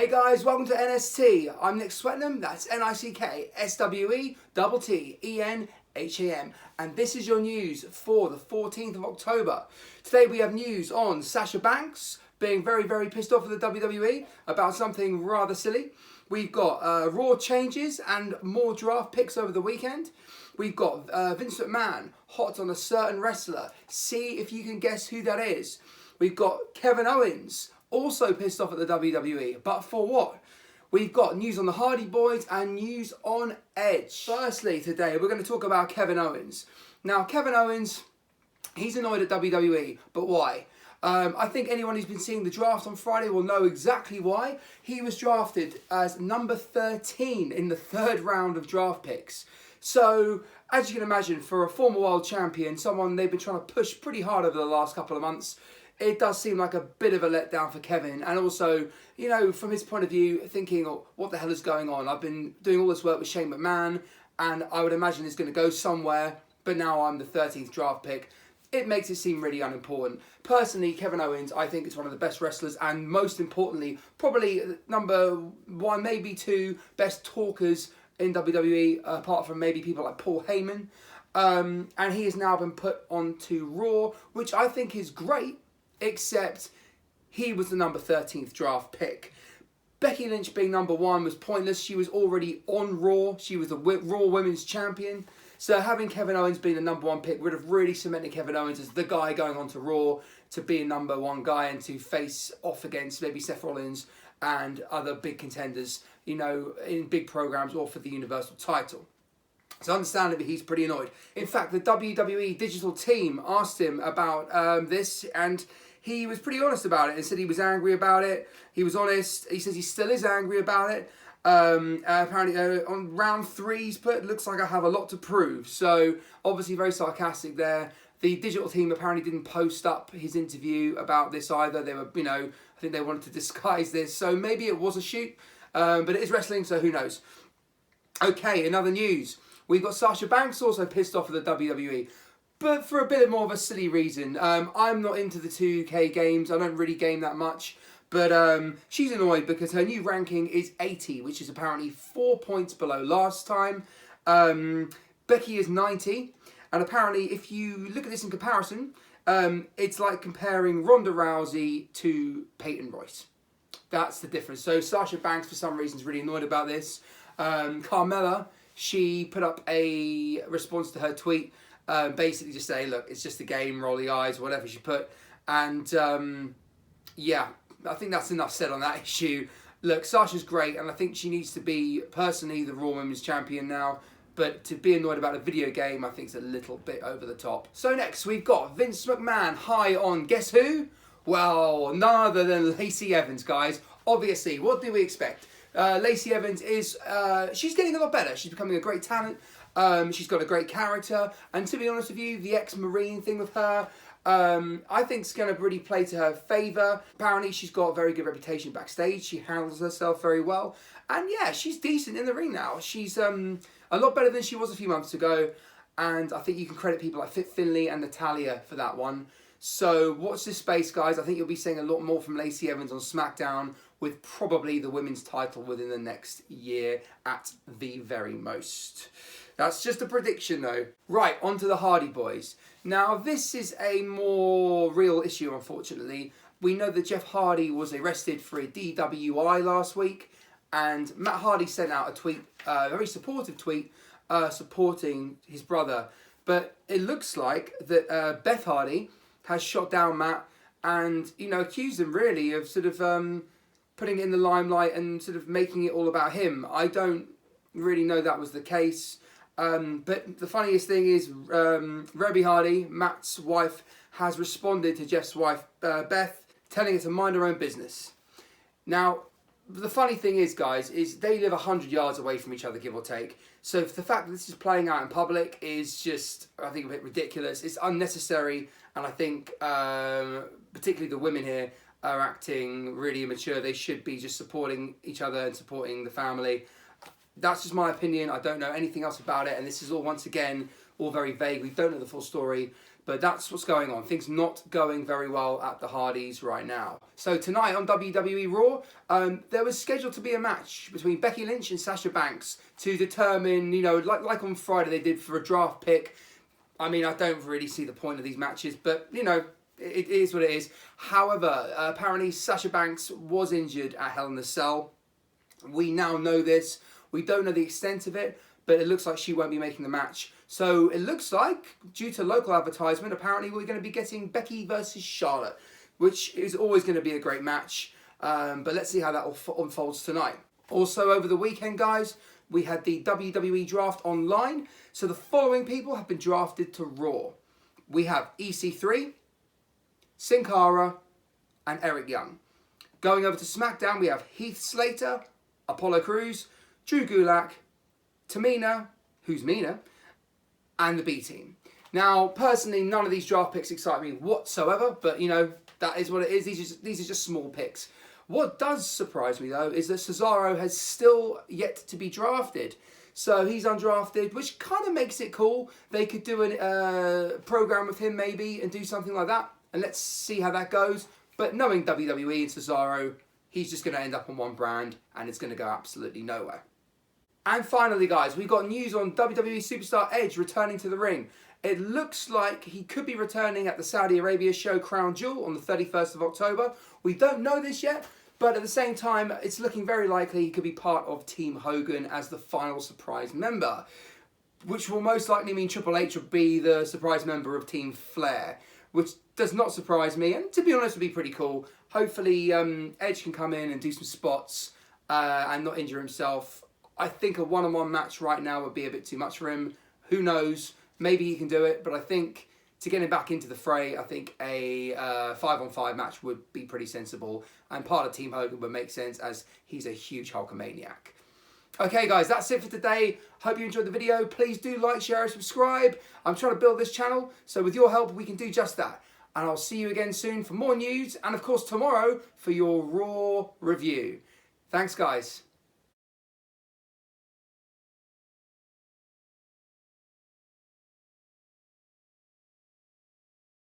Hey guys, welcome to NST. I'm Nick Swetnam, that's NICK-SWE-TTENHAM, and this is your news for the 14th of October. Today we have news on Sasha Banks being very pissed off with the WWE about something rather silly. We've got Raw changes and more draft picks over the weekend. We've got Vince McMahon hot on a certain wrestler. See if you can guess who that is. We've got Kevin Owens also pissed off at the WWE, but for what? We've got news on the Hardy Boys and news on Edge. Firstly, today we're going to talk about Kevin Owens. Now, Kevin Owens, he's annoyed at WWE, but why? I think anyone who's been seeing the draft on Friday will know exactly why. He was drafted as number 13 in the third round of draft picks. So, as you can imagine, for a former world champion, someone they've been trying to push pretty hard over the last couple of months, it does seem like a bit of a letdown for Kevin. And also, you know, from his point of view, thinking, oh, what the hell is going on? I've been doing all this work with Shane McMahon, and I would imagine it's going to go somewhere, but now I'm the 13th draft pick. It makes it seem really unimportant. Personally, Kevin Owens, I think, is one of the best wrestlers, and most importantly, probably number one, maybe two best talkers in WWE, apart from maybe people like Paul Heyman. And he has now been put onto Raw, which I think is great, except he was the number 13th draft pick. Becky Lynch being number one was pointless. She was already on Raw. She was the Raw Women's Champion. So having Kevin Owens being the number one pick would have really cemented Kevin Owens as the guy going on to Raw to be a number one guy and to face off against maybe Seth Rollins and other big contenders, you know, in big programs or for the Universal title. So understandably, he's pretty annoyed. In fact, the WWE digital team asked him about this, and he was pretty honest about it and said he was angry about it. He was honest. He says he still is angry about it. Apparently, on round 3, he's put, looks like I have a lot to prove. So, obviously very sarcastic there. The digital team apparently didn't post up his interview about this either. They were, you know, I think they wanted to disguise this. So, maybe it was a shoot. But it is wrestling, so who knows. Okay, in other news, we've got Sasha Banks also pissed off at the WWE. But for a bit more of a silly reason. I'm not into the 2K games. I don't really game that much. But she's annoyed because her new ranking is 80, which is apparently 4 points below last time. Becky is 90. And apparently, if you look at this in comparison, it's like comparing Ronda Rousey to Peyton Royce. That's the difference. So Sasha Banks, for some reason, is really annoyed about this. Carmella, she put up a response to her tweet, basically just saying, look, it's just a game, roll the eyes, whatever she put. And yeah, I think that's enough said on that issue. Look, Sasha's great, and I think she needs to be, personally, the Raw Women's Champion now. But to be annoyed about a video game, I think is a little bit over the top. So next, we've got Vince McMahon high on, guess who? Well, none other than Lacey Evans, guys. Obviously, what do we expect? Lacey Evans is, she's getting a lot better. She's becoming a great talent. She's got a great character. And to be honest with you, the ex-Marine thing with her, I think it's going to really play to her favour. Apparently, she's got a very good reputation backstage. She handles herself very well. And yeah, she's decent in the ring now. She's a lot better than she was a few months ago. And I think you can credit people like Fit Finlay and Natalya for that one. So watch this space, guys. I think you'll be seeing a lot more from Lacey Evans on SmackDown, with probably the women's title within the next year at the very most. That's just a prediction, though. Right, on to the Hardy Boys. Now, this is a more real issue, unfortunately. We know that Jeff Hardy was arrested for a DWI last week, and Matt Hardy sent out a tweet, a very supportive tweet, supporting his brother. But it looks like that Beth Hardy has shot down Matt and, you know, accused him, really, of sort of putting it in the limelight and sort of making it all about him. I don't really know that was the case. But the funniest thing is Reby Hardy, Matt's wife, has responded to Jeff's wife, Beth, telling her to mind her own business. Now, the funny thing is, guys, is they live 100 yards away from each other, give or take. So the fact that this is playing out in public is just, I think, a bit ridiculous. It's unnecessary, and I think particularly the women here are acting really immature. They should be just supporting each other and supporting the family. That's just my opinion. I don't know anything else about it, and this is all, once again, all very vague. We don't know the full story. But that's what's going on. Things not going very well at the Hardys right now. So tonight on WWE Raw, there was scheduled to be a match between Becky Lynch and Sasha Banks to determine, you know, like on Friday they did for a draft pick. I mean, I don't really see the point of these matches, but, you know, it is what it is. However, apparently Sasha Banks was injured at Hell in a Cell. We now know this. We don't know the extent of it, but it looks like she won't be making the match. So it looks like, due to local advertisement, apparently we're going to be getting Becky versus Charlotte, which is always going to be a great match. But let's see how that all unfolds tonight. Also, over the weekend, guys, we had the WWE Draft online. So the following people have been drafted to Raw. We have EC3, Sin Cara, and Eric Young. Going over to SmackDown, we have Heath Slater, Apollo Crews, Drew Gulak, Tamina, who's Mina, and the B-Team. Now, personally, none of these draft picks excite me whatsoever, but, you know, that is what it is. These are just small picks. What does surprise me, though, is that Cesaro has still yet to be drafted. So he's undrafted, which kind of makes it cool. They could do a program with him, maybe, and do something like that. And let's see how that goes. But knowing WWE and Cesaro, he's just going to end up on one brand, and it's going to go absolutely nowhere. And finally, guys, we've got news on WWE Superstar Edge returning to the ring. It looks like he could be returning at the Saudi Arabia show Crown Jewel on the 31st of October. We don't know this yet, but at the same time, it's looking very likely he could be part of Team Hogan as the final surprise member, which will most likely mean Triple H will be the surprise member of Team Flair, which does not surprise me, and to be honest, would be pretty cool. Hopefully, Edge can come in and do some spots and not injure himself. I think a one-on-one match right now would be a bit too much for him. Who knows? Maybe he can do it, but I think to get him back into the fray, I think a 5-on-5 match would be pretty sensible, and part of Team Hogan would make sense as he's a huge Hulkamaniac. Okay, guys, that's it for today. Hope you enjoyed the video. Please do like, share, and subscribe. I'm trying to build this channel, so with your help, we can do just that. And I'll see you again soon for more news, and of course tomorrow for your Raw review. Thanks, guys.